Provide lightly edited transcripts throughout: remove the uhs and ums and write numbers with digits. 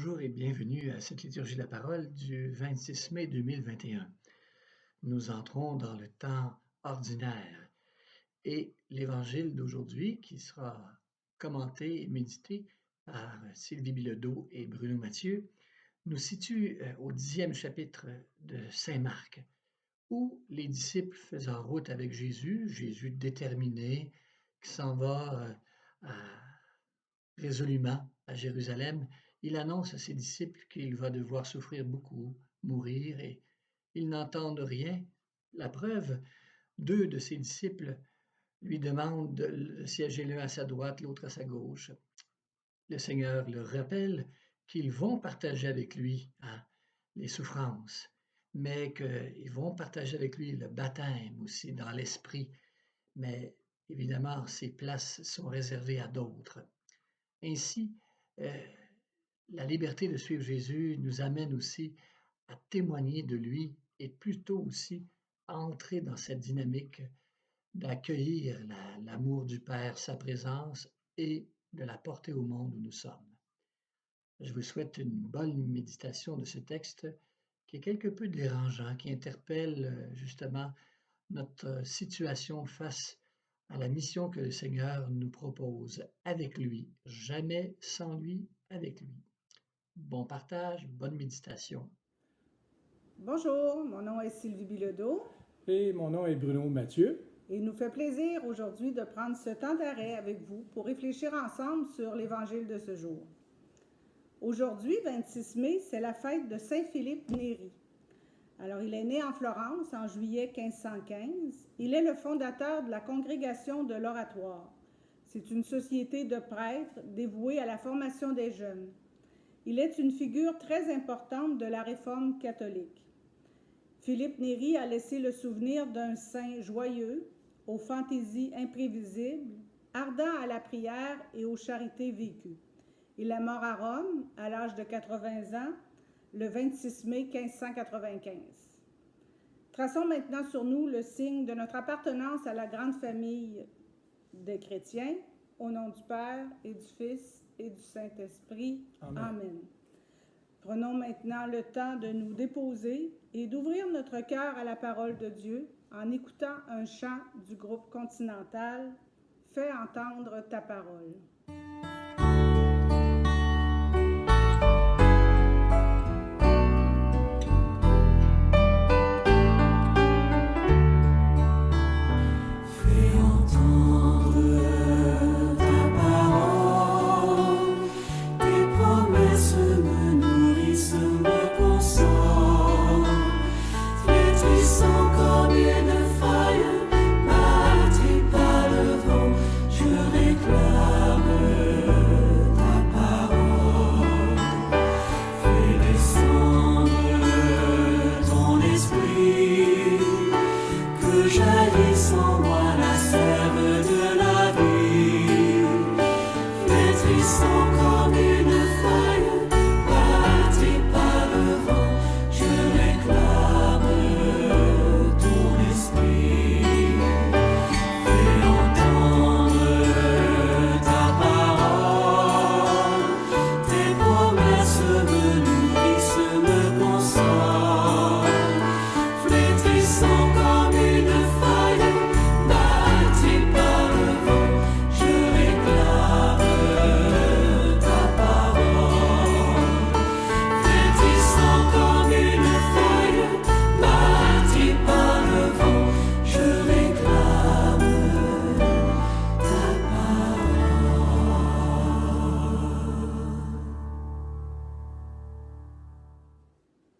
Bonjour et bienvenue à cette liturgie de la parole du 26 mai 2021. Nous entrons dans le temps ordinaire et l'évangile d'aujourd'hui, qui sera commenté et médité par Sylvie Bilodeau et Bruno Mathieu, nous situe au 10e chapitre de Saint Marc, où les disciples faisant route avec Jésus déterminé, qui s'en va résolument à Jérusalem, il annonce à ses disciples qu'il va devoir souffrir beaucoup, mourir, et ils n'entendent rien. La preuve, 2 de ses disciples lui demandent de siéger l'un à sa droite, l'autre à sa gauche. Le Seigneur leur rappelle qu'ils vont partager avec lui les souffrances, mais qu'ils vont partager avec lui le baptême aussi dans l'esprit. Mais évidemment, ces places sont réservées à d'autres. Ainsi, la liberté de suivre Jésus nous amène aussi à témoigner de lui et plutôt aussi à entrer dans cette dynamique d'accueillir l'amour du Père, sa présence et de la porter au monde où nous sommes. Je vous souhaite une bonne méditation de ce texte qui est quelque peu dérangeant, qui interpelle justement notre situation face à la mission que le Seigneur nous propose avec lui, jamais sans lui, avec lui. Bon partage, bonne méditation. Bonjour, mon nom est Sylvie Bilodeau. Et mon nom est Bruno Mathieu. Et il nous fait plaisir aujourd'hui de prendre ce temps d'arrêt avec vous pour réfléchir ensemble sur l'Évangile de ce jour. Aujourd'hui, 26 mai, c'est la fête de Saint-Philippe Néri. Alors, il est né en Florence en juillet 1515. Il est le fondateur de la Congrégation de l'Oratoire. C'est une société de prêtres dévouée à la formation des jeunes. Il est une figure très importante de la Réforme catholique. Philippe Néri a laissé le souvenir d'un saint joyeux, aux fantaisies imprévisibles, ardent à la prière et aux charités vécues. Il est mort à Rome, à l'âge de 80 ans, le 26 mai 1595. Traçons maintenant sur nous le signe de notre appartenance à la grande famille des chrétiens, au nom du Père et du Fils et du Saint-Esprit. Amen. Prenons maintenant le temps de nous déposer et d'ouvrir notre cœur à la parole de Dieu en écoutant un chant du groupe Continental « Fais entendre ta parole ».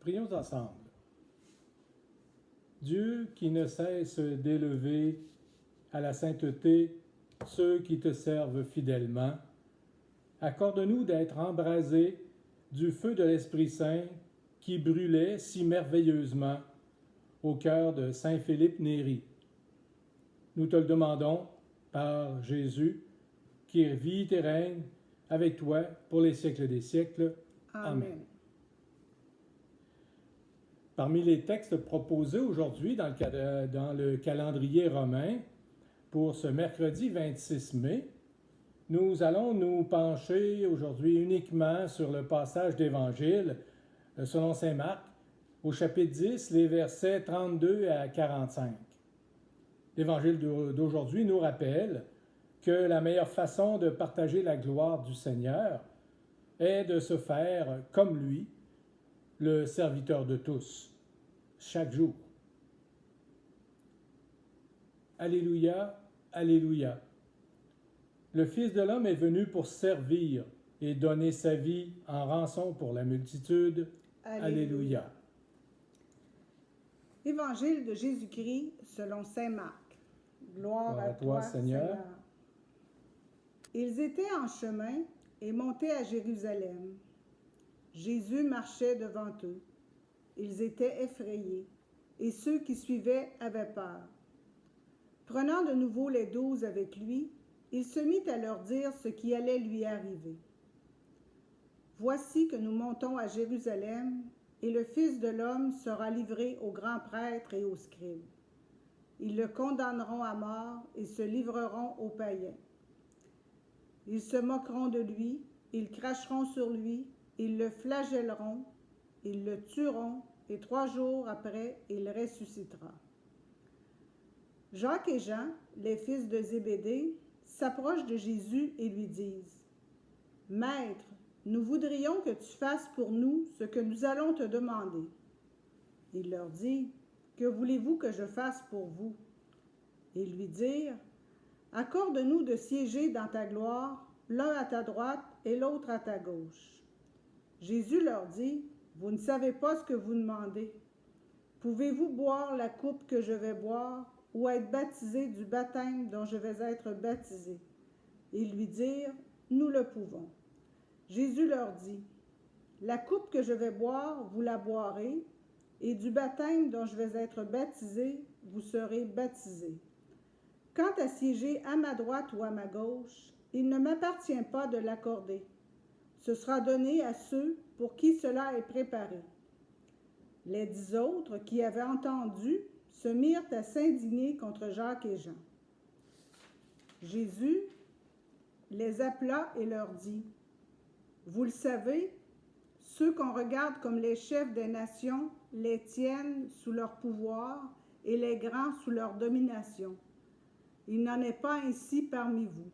Prions ensemble. Dieu qui ne cesse d'élever à la sainteté ceux qui te servent fidèlement, accorde-nous d'être embrasés du feu de l'Esprit Saint qui brûlait si merveilleusement au cœur de Saint Philippe Néri. Nous te le demandons par Jésus, qui vit et règne avec toi pour les siècles des siècles. Amen. Parmi les textes proposés aujourd'hui dans le calendrier romain pour ce mercredi 26 mai, Nous allons nous pencher aujourd'hui uniquement sur le passage d'Évangile selon saint Marc, au chapitre 10, les versets 32 à 45. L'Évangile d'aujourd'hui nous rappelle que la meilleure façon de partager la gloire du Seigneur est de se faire comme lui, le serviteur de tous, chaque jour. Alléluia, Alléluia. Le Fils de l'homme est venu pour servir et donner sa vie en rançon pour la multitude. Alléluia. Évangile de Jésus-Christ selon saint Marc. Gloire à toi, Seigneur. Ils étaient en chemin et montaient à Jérusalem. Jésus marchait devant eux. Ils étaient effrayés, et ceux qui suivaient avaient peur. Prenant de nouveau les 12 avec lui, il se mit à leur dire ce qui allait lui arriver. Voici que nous montons à Jérusalem, et le Fils de l'homme sera livré aux grands prêtres et aux scribes. Ils le condamneront à mort et se livreront aux païens. Ils se moqueront de lui, ils cracheront sur lui, ils le flagelleront, ils le tueront, et 3 jours après, il ressuscitera. Jacques et Jean, les fils de Zébédée, s'approchent de Jésus et lui disent : « Maître, nous voudrions que tu fasses pour nous ce que nous allons te demander. » Il leur dit : « Que voulez-vous que je fasse pour vous ? » Ils lui dirent : « Accorde-nous de siéger dans ta gloire, l'un à ta droite et l'autre à ta gauche. » Jésus leur dit : « Vous ne savez pas ce que vous demandez. Pouvez-vous boire la coupe que je vais boire, ou être baptisé du baptême dont je vais être baptisé ? » Ils lui dirent : « Nous le pouvons. » Jésus leur dit : « La coupe que je vais boire, vous la boirez, et du baptême dont je vais être baptisé, vous serez baptisés. Quant à siéger à ma droite ou à ma gauche, il ne m'appartient pas de l'accorder. Ce sera donné à ceux pour qui cela est préparé. » Les 10 autres qui avaient entendu se mirent à s'indigner contre Jacques et Jean. Jésus les appela et leur dit : « Vous le savez, ceux qu'on regarde comme les chefs des nations les tiennent sous leur pouvoir et les grands sous leur domination. Il n'en est pas ainsi parmi vous.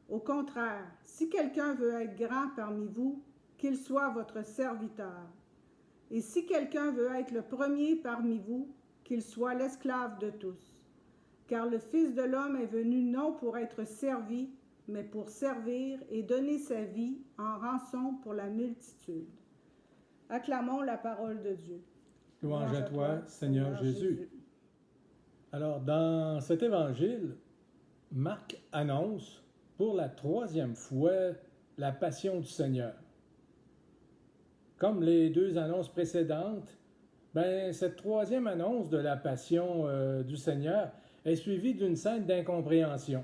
Au contraire, si quelqu'un veut être grand parmi vous, qu'il soit votre serviteur. Et si quelqu'un veut être le premier parmi vous, qu'il soit l'esclave de tous. Car le Fils de l'homme est venu non pour être servi, mais pour servir et donner sa vie en rançon pour la multitude. » Acclamons la parole de Dieu. Louange à toi, Seigneur Jésus. Alors, dans cet évangile, Marc annonce pour la 3e fois la passion du Seigneur. Comme les 2 annonces précédentes, cette 3e annonce de la passion du Seigneur est suivie d'une scène d'incompréhension.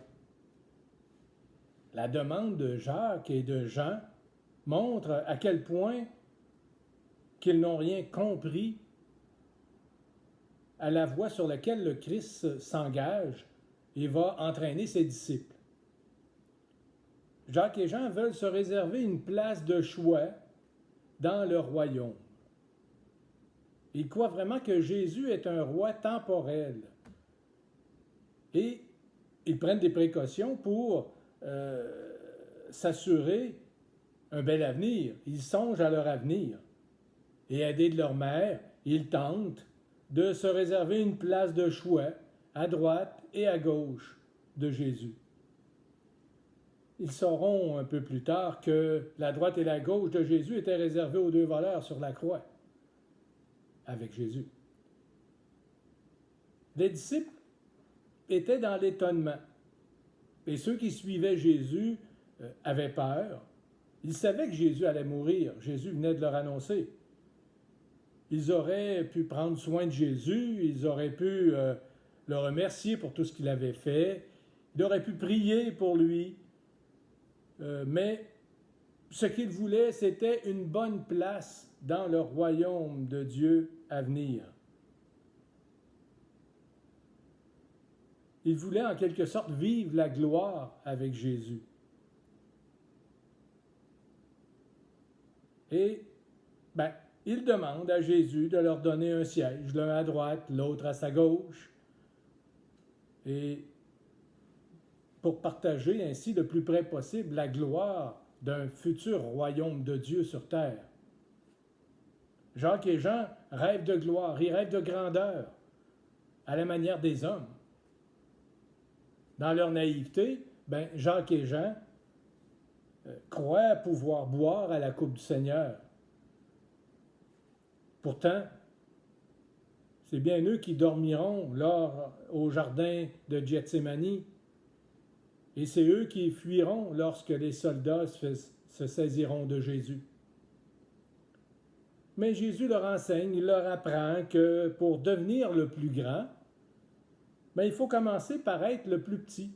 La demande de Jacques et de Jean montre à quel point qu'ils n'ont rien compris à la voie sur laquelle le Christ s'engage et va entraîner ses disciples. Jacques et Jean veulent se réserver une place de choix dans le royaume. Ils croient vraiment que Jésus est un roi temporel. Et ils prennent des précautions pour s'assurer un bel avenir. Ils songent à leur avenir. Et aidés de leur mère, ils tentent de se réserver une place de choix à droite et à gauche de Jésus. Ils sauront un peu plus tard que la droite et la gauche de Jésus étaient réservées aux 2 voleurs sur la croix avec Jésus. Les disciples étaient dans l'étonnement. Et ceux qui suivaient Jésus avaient peur. Ils savaient que Jésus allait mourir. Jésus venait de leur annoncer. Ils auraient pu prendre soin de Jésus, ils auraient pu le remercier pour tout ce qu'il avait fait, ils auraient pu prier pour lui, mais ce qu'ils voulaient, c'était une bonne place dans le royaume de Dieu à venir. Ils voulaient en quelque sorte vivre la gloire avec Jésus. Et ils demandent à Jésus de leur donner un siège, l'un à droite, l'autre à sa gauche, et pour partager ainsi le plus près possible la gloire d'un futur royaume de Dieu sur terre. Jacques et Jean rêvent de gloire, ils rêvent de grandeur, à la manière des hommes. Dans leur naïveté, Jacques et Jean croient pouvoir boire à la coupe du Seigneur. Pourtant, c'est bien eux qui dormiront au jardin de Gethsémani, et c'est eux qui fuiront lorsque les soldats se saisiront de Jésus. Mais Jésus leur enseigne, il leur apprend que pour devenir le plus grand, il faut commencer par être le plus petit.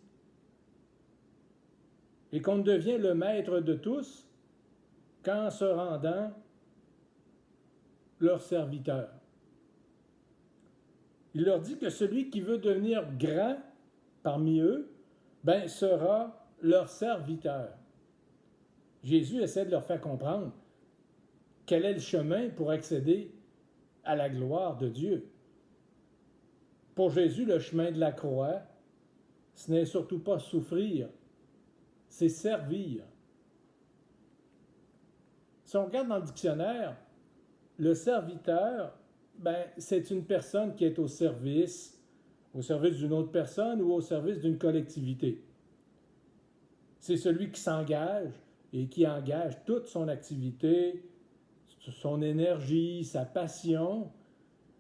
Et qu'on devient le maître de tous qu'en se rendant leur serviteur. Il leur dit que celui qui veut devenir grand parmi eux, sera leur serviteur. Jésus essaie de leur faire comprendre quel est le chemin pour accéder à la gloire de Dieu. Pour Jésus, le chemin de la croix, ce n'est surtout pas souffrir, c'est servir. Si on regarde dans le dictionnaire, le serviteur, c'est une personne qui est au service d'une autre personne ou au service d'une collectivité. C'est celui qui s'engage et qui engage toute son activité, son énergie, sa passion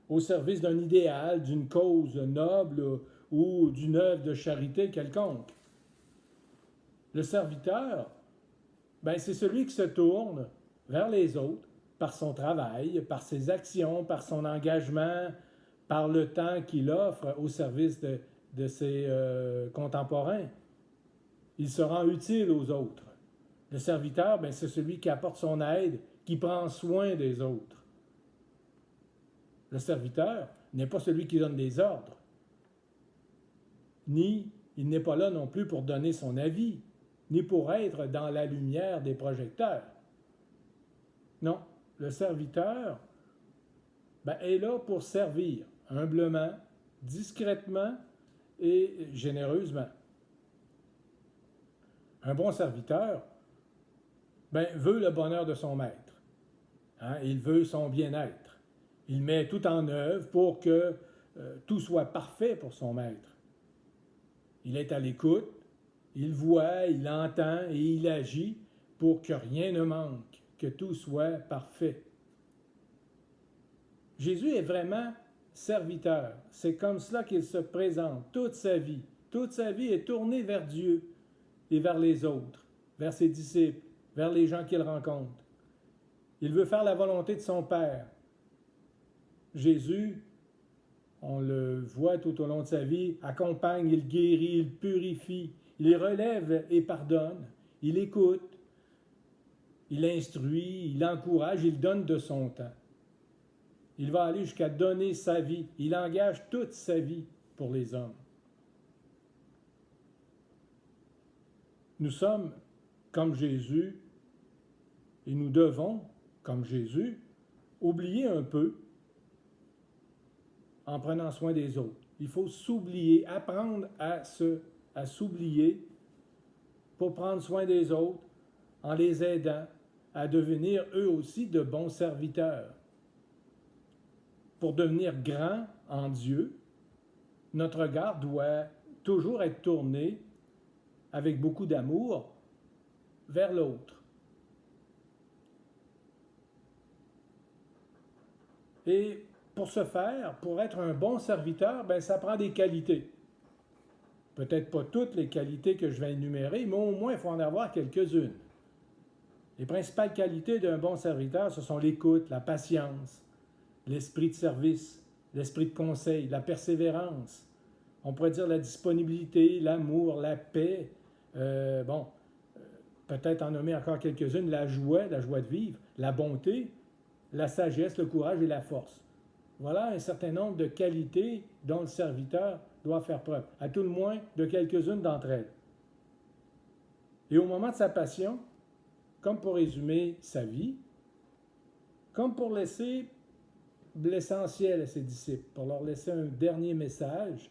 au service d'un idéal, d'une cause noble ou d'une œuvre de charité quelconque. Le serviteur, c'est celui qui se tourne vers les autres par son travail, par ses actions, par son engagement, par le temps qu'il offre au service de ses contemporains. Il se rend utile aux autres. Le serviteur, c'est celui qui apporte son aide, qui prend soin des autres. Le serviteur n'est pas celui qui donne des ordres, ni il n'est pas là non plus pour donner son avis, ni pour être dans la lumière des projecteurs. Non, le serviteur est là pour servir humblement, discrètement et généreusement. Un bon serviteur veut le bonheur de son maître. Il veut son bien-être. Il met tout en œuvre pour que tout soit parfait pour son maître. Il est à l'écoute, il voit, il entend et il agit pour que rien ne manque, que tout soit parfait. Jésus est vraiment serviteur. C'est comme cela qu'il se présente toute sa vie. Toute sa vie est tournée vers Dieu et vers les autres, vers ses disciples, vers les gens qu'il rencontre. Il veut faire la volonté de son Père. Jésus, on le voit tout au long de sa vie, accompagne, il guérit, il purifie, il relève et pardonne, il écoute, il instruit, il encourage, il donne de son temps. Il va aller jusqu'à donner sa vie. Il engage toute sa vie pour les hommes. Nous sommes comme Jésus et nous devons, comme Jésus, oublier un peu en prenant soin des autres. Il faut s'oublier, apprendre à s'oublier pour prendre soin des autres en les aidant à devenir eux aussi de bons serviteurs. Pour devenir grand en Dieu, notre regard doit toujours être tourné avec beaucoup d'amour vers l'autre. Et pour ce faire, pour être un bon serviteur, ça prend des qualités. Peut-être pas toutes les qualités que je vais énumérer, mais au moins il faut en avoir quelques-unes. Les principales qualités d'un bon serviteur, ce sont l'écoute, la patience, l'esprit de service, l'esprit de conseil, la persévérance. On pourrait dire la disponibilité, l'amour, la paix. Peut-être en nommer encore quelques-unes, la joie de vivre, la bonté, la sagesse, le courage et la force. Voilà un certain nombre de qualités dont le serviteur doit faire preuve, à tout le moins de quelques-unes d'entre elles. Et au moment de sa passion, comme pour résumer sa vie, comme pour laisser l'essentiel à ses disciples, pour leur laisser un dernier message,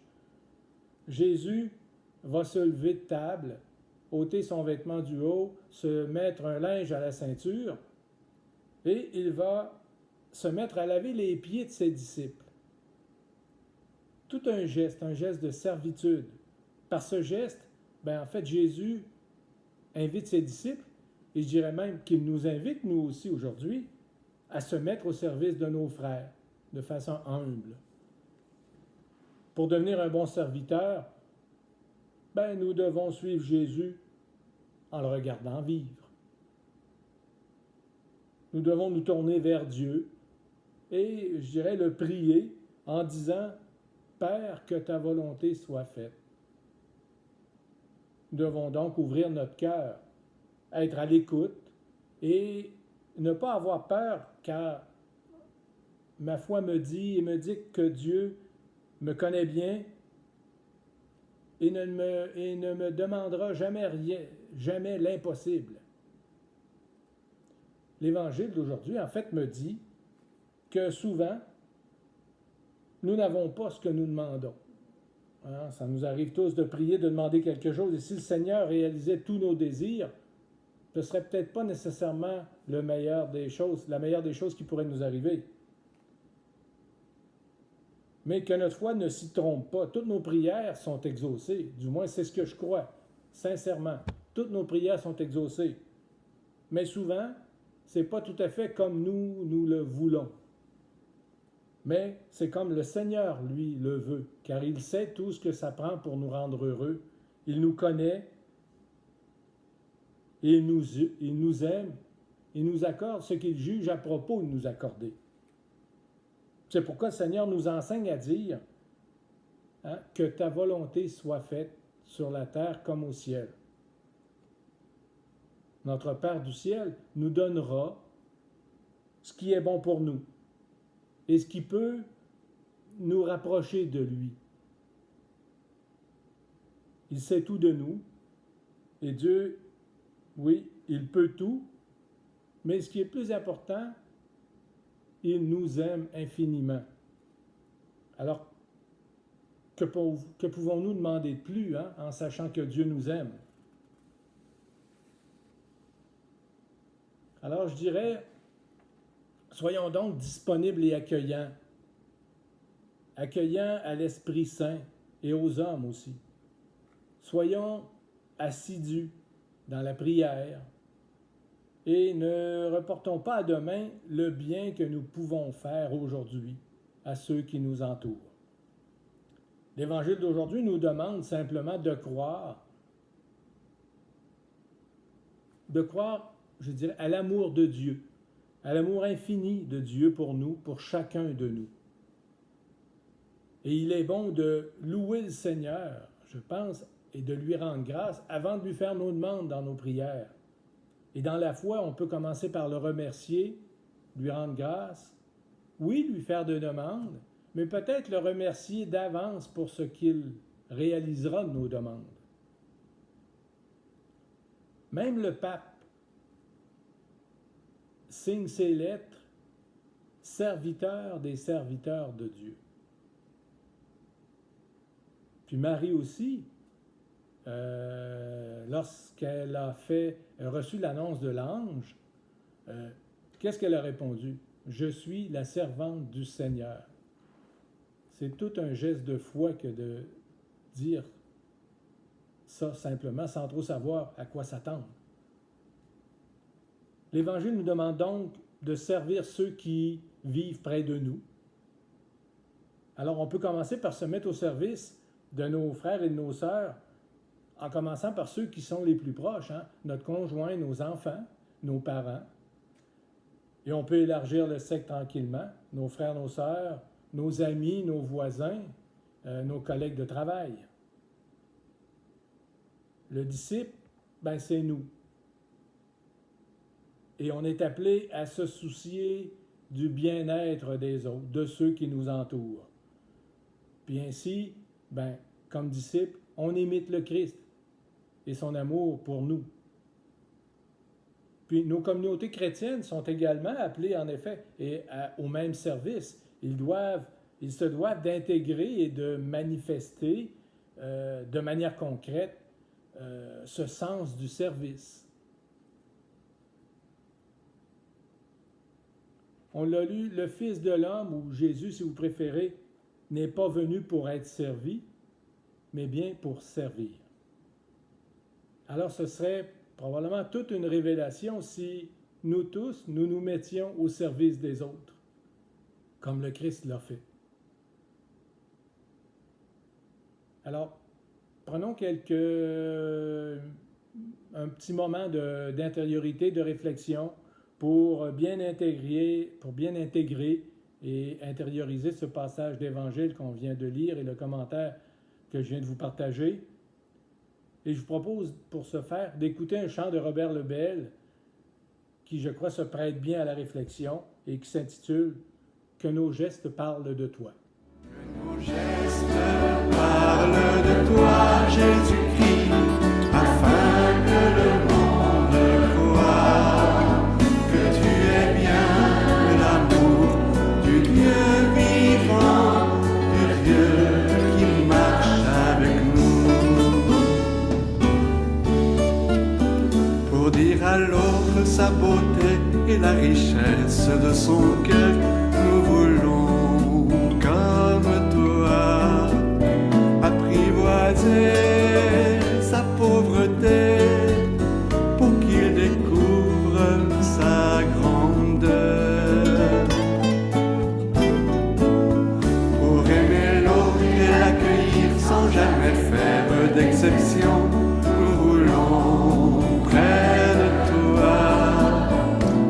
Jésus va se lever de table, ôter son vêtement du haut, se mettre un linge à la ceinture, et il va se mettre à laver les pieds de ses disciples. Tout un geste de servitude. Par ce geste, en fait, Jésus invite ses disciples, et je dirais même qu'il nous invite, nous aussi aujourd'hui, à se mettre au service de nos frères, de façon humble. Pour devenir un bon serviteur, nous devons suivre Jésus en le regardant vivre. Nous devons nous tourner vers Dieu et, je dirais, le prier en disant « Père, que ta volonté soit faite ». Nous devons donc ouvrir notre cœur, être à l'écoute et ne pas avoir peur, car ma foi me dit que Dieu me connaît bien et ne me demandera jamais rien, jamais l'impossible. L'Évangile d'aujourd'hui, en fait, me dit que souvent, nous n'avons pas ce que nous demandons. Ça nous arrive tous de prier, de demander quelque chose, et si le Seigneur réalisait tous nos désirs, ce ne serait peut-être pas nécessairement la meilleure des choses qui pourraient nous arriver. Mais que notre foi ne s'y trompe pas. Toutes nos prières sont exaucées. Du moins, c'est ce que je crois, sincèrement. Toutes nos prières sont exaucées. Mais souvent, ce n'est pas tout à fait comme nous le voulons. Mais c'est comme le Seigneur, lui, le veut, car il sait tout ce que ça prend pour nous rendre heureux. Il nous connaît, et il nous aime, il nous accorde ce qu'il juge à propos de nous accorder. C'est pourquoi le Seigneur nous enseigne à dire que ta volonté soit faite sur la terre comme au ciel. Notre Père du ciel nous donnera ce qui est bon pour nous et ce qui peut nous rapprocher de lui. Il sait tout de nous et Dieu, oui, il peut tout, mais ce qui est plus important, il nous aime infiniment. Alors, que pouvons-nous demander de plus en sachant que Dieu nous aime? Alors, je dirais, soyons donc disponibles et accueillants. Accueillants à l'Esprit Saint et aux hommes aussi. Soyons assidus dans la prière et ne reportons pas à demain le bien que nous pouvons faire aujourd'hui à ceux qui nous entourent. L'Évangile d'aujourd'hui nous demande simplement de croire, je dirais, à l'amour de Dieu, à l'amour infini de Dieu pour nous, pour chacun de nous. Et il est bon de louer le Seigneur, je pense, et de lui rendre grâce avant de lui faire nos demandes dans nos prières. Et dans la foi, on peut commencer par le remercier, lui rendre grâce, oui, lui faire des demandes, mais peut-être le remercier d'avance pour ce qu'il réalisera de nos demandes. Même le pape signe ses lettres « serviteur des serviteurs de Dieu ». Puis Marie aussi, lorsqu'elle a reçu l'annonce de l'ange, qu'est-ce qu'elle a répondu? « Je suis la servante du Seigneur ». C'est tout un geste de foi que de dire ça simplement sans trop savoir à quoi s'attendre. L'Évangile nous demande donc de servir ceux qui vivent près de nous. Alors on peut commencer par se mettre au service de nos frères et de nos sœurs, en commençant par ceux qui sont les plus proches, notre conjoint, nos enfants, nos parents. Et on peut élargir le cercle tranquillement, nos frères, nos sœurs, nos amis, nos voisins, nos collègues de travail. Le disciple, c'est nous. Et on est appelé à se soucier du bien-être des autres, de ceux qui nous entourent. Puis ainsi, comme disciple, on imite le Christ et son amour pour nous. Puis nos communautés chrétiennes sont également appelées, en effet, au même service. Ils se doivent d'intégrer et de manifester de manière concrète ce sens du service. On l'a lu, le Fils de l'homme, ou Jésus si vous préférez, n'est pas venu pour être servi, mais bien pour servir. Alors ce serait probablement toute une révélation si nous tous, nous nous mettions au service des autres, comme le Christ l'a fait. Alors, prenons un petit moment d'intériorité, de réflexion pour bien intégrer et intérioriser ce passage d'Évangile qu'on vient de lire et le commentaire que je viens de vous partager. Et je vous propose, pour ce faire, d'écouter un chant de Robert Lebel qui, je crois, se prête bien à la réflexion et qui s'intitule « Que nos gestes parlent de toi ». Que nos gestes parlent de toi, Jésus-Christ, afin que le monde croie que tu es bien l'amour du Dieu vivant, du Dieu qui marche avec nous. Pour dire à l'autre sa beauté et la richesse de son cœur, nous voulons comme toi apprivoiser sa pauvreté pour qu'il découvre sa grandeur. Pour aimer l'autre et l'accueillir sans jamais faire d'exception, nous voulons près de toi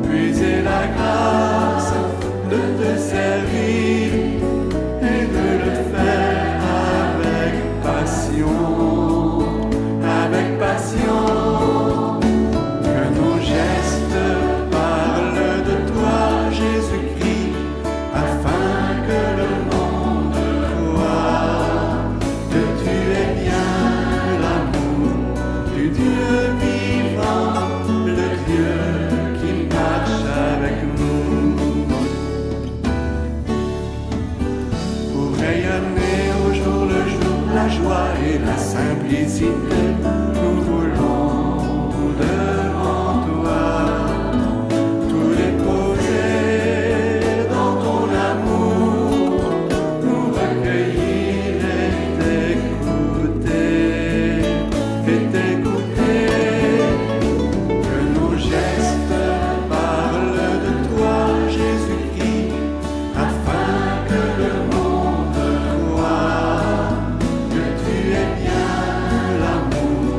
puiser la grâce de te servir et de le faire avec passion, avec passion. Que nos gestes parlent de toi, Jésus-Christ, afin que le monde croie que tu es bien l'amour du Dieu vivant, le Dieu qui marche avec nous. Pour rayonner au jour le jour la joie et la simplicité, nous voulons devant toi tout déposer dans ton amour, nous recueillir et t'écouter. Que nos gestes parlent de toi, Jésus-Christ, afin que le monde croie que tu es bien l'amour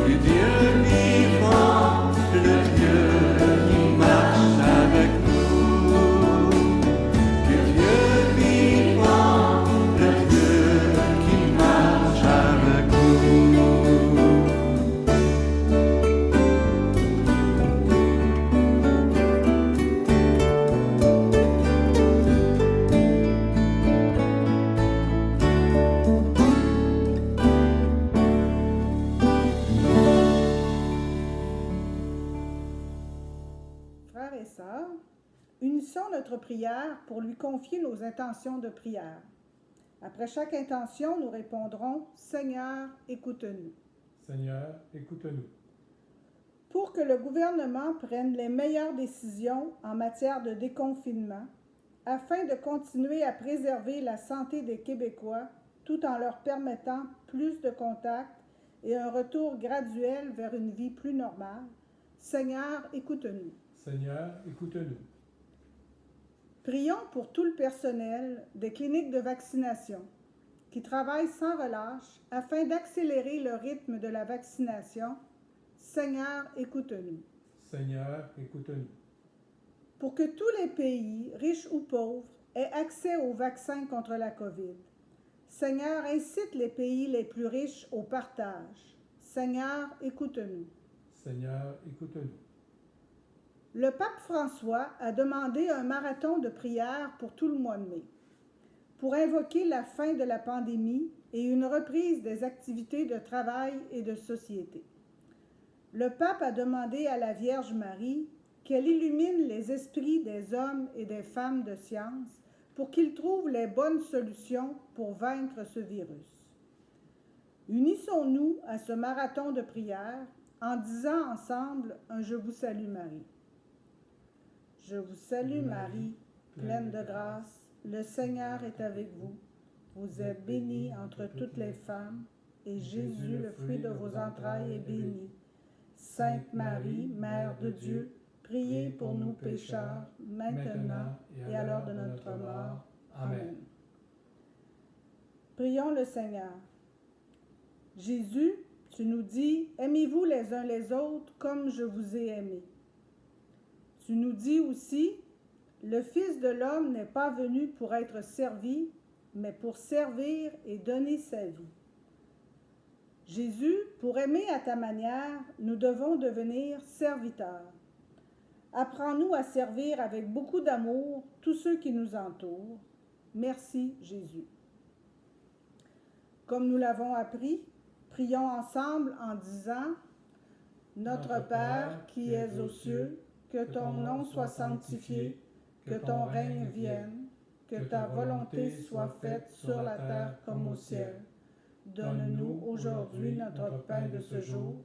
du Dieu vivant, le Dieu qui marche avec nous. Du Dieu vivant, le Dieu qui marche avec nous. Frères et sœurs, unissons notre prière pour lui confier nos intentions de prière. Après chaque intention, nous répondrons « Seigneur, écoute-nous ». Seigneur, écoute-nous. Pour que le gouvernement prenne les meilleures décisions en matière de déconfinement, afin de continuer à préserver la santé des Québécois tout en leur permettant plus de contacts et un retour graduel vers une vie plus normale, Seigneur, écoute-nous. Seigneur, écoute-nous. Prions pour tout le personnel des cliniques de vaccination qui travaillent sans relâche afin d'accélérer le rythme de la vaccination. Seigneur, écoute-nous. Seigneur, écoute-nous. Pour que tous les pays, riches ou pauvres, aient accès aux vaccins contre la COVID. Seigneur, incite les pays les plus riches au partage. Seigneur, écoute-nous. Seigneur, écoute-nous. Le pape François a demandé un marathon de prière pour tout le mois de mai, pour invoquer la fin de la pandémie et une reprise des activités de travail et de société. le pape a demandé à la Vierge Marie qu'elle illumine les esprits des hommes et des femmes de science pour qu'ils trouvent les bonnes solutions pour vaincre ce virus. Unissons-nous à ce marathon de prière en disant ensemble un « Je vous salue Marie ». Je vous salue Marie, pleine de grâce, le Seigneur est avec vous. Vous êtes bénie entre toutes les femmes, et Jésus, le fruit de vos entrailles, est béni. Sainte Marie, Mère de Dieu, priez pour nous pécheurs, maintenant et à l'heure de notre mort. Amen. Prions le Seigneur. Jésus, tu nous dis, aimez-vous les uns les autres comme je vous ai aimé. Tu nous dis aussi, le Fils de l'homme n'est pas venu pour être servi, mais pour servir et donner sa vie. Jésus, pour aimer à ta manière, nous devons devenir serviteurs. Apprends-nous à servir avec beaucoup d'amour tous ceux qui nous entourent. Merci, Jésus. Comme nous l'avons appris, prions ensemble en disant « Notre Père qui es aux cieux, que ton nom soit sanctifié, que ton règne vienne, que ta volonté soit faite sur la terre comme au ciel. Donne-nous aujourd'hui notre pain de ce jour.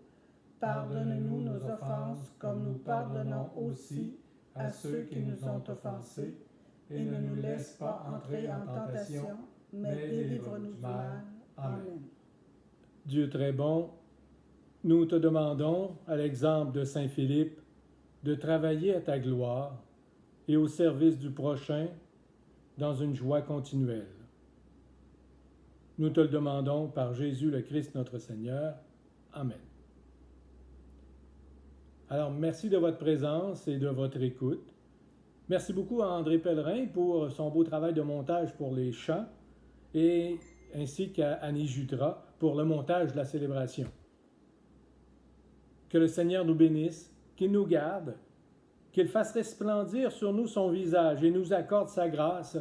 Pardonne-nous nos offenses comme nous pardonnons aussi à ceux qui nous ont offensés. Et ne nous laisse pas entrer en tentation, mais délivre-nous du mal. Amen. Dieu très bon, nous te demandons, à l'exemple de Saint Philippe, de travailler à ta gloire et au service du prochain dans une joie continuelle. Nous te le demandons par Jésus le Christ notre Seigneur. Amen. Alors, merci de votre présence et de votre écoute. Merci beaucoup à André Pellerin pour son beau travail de montage pour les chants et ainsi qu'à Annie Jutras pour le montage de la célébration. Que le Seigneur nous bénisse, qu'il nous garde, qu'il fasse resplendir sur nous son visage et nous accorde sa grâce.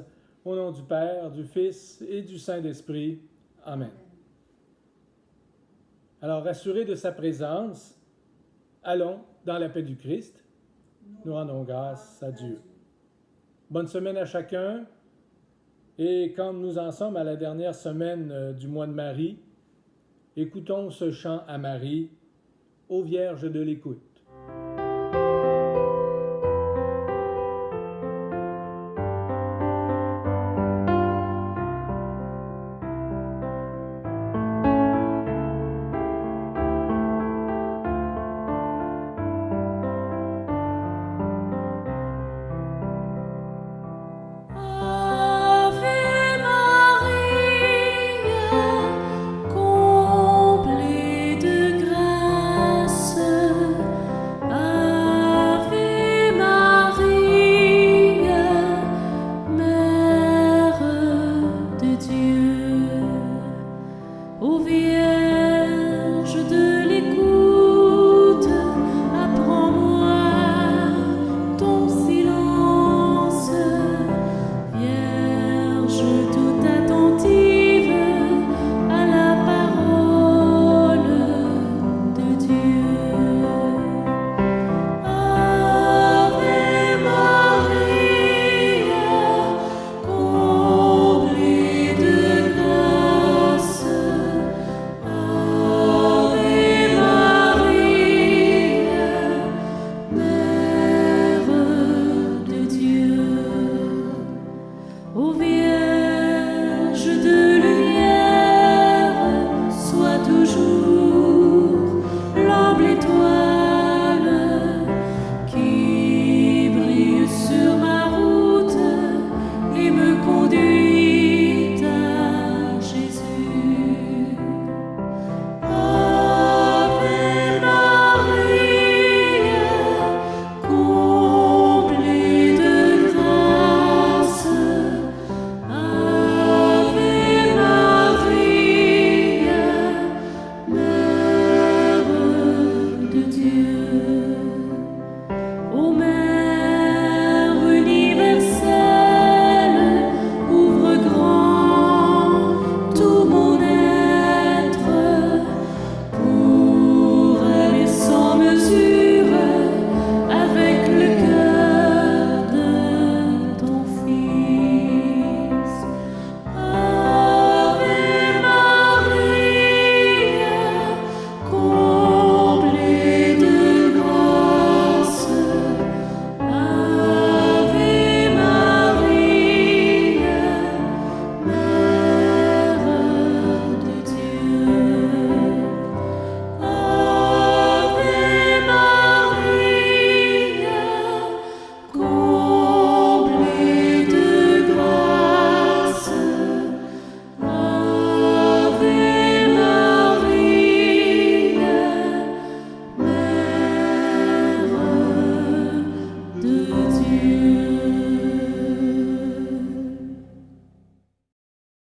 Au nom du Père, du Fils et du Saint-Esprit. Amen. Alors, rassurés de sa présence, allons dans la paix du Christ. Nous rendons grâce à Dieu. Bonne semaine à chacun. Et comme nous en sommes à la dernière semaine du mois de Marie, écoutons ce chant à Marie, ô Vierge de l'écoute.